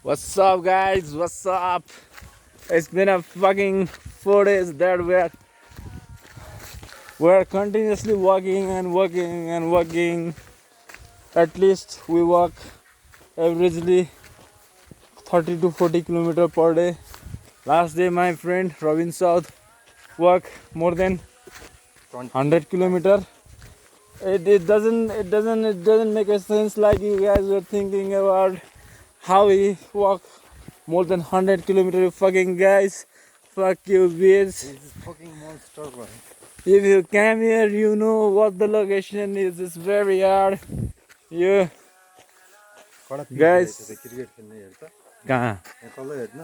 What's up, guys? What's up? It's been a fucking 4 days that we're continuously walking and walking and walking. At least we walk averagely 30 to 40 kilometer per day. Last day, my friend Robin South walked more than 100 kilometer. It doesn't make a sense like you guys were thinking about how we walk more than 100 kilometer. You fucking guys, fuck you, bitch. This is fucking monster, bro. If you came here, you know what the location is. It's very hard. Yeah, कडा pitch guys. रहेछ cricket खेल्ने हेर्छ कहाँ यहाँ तल हेर्न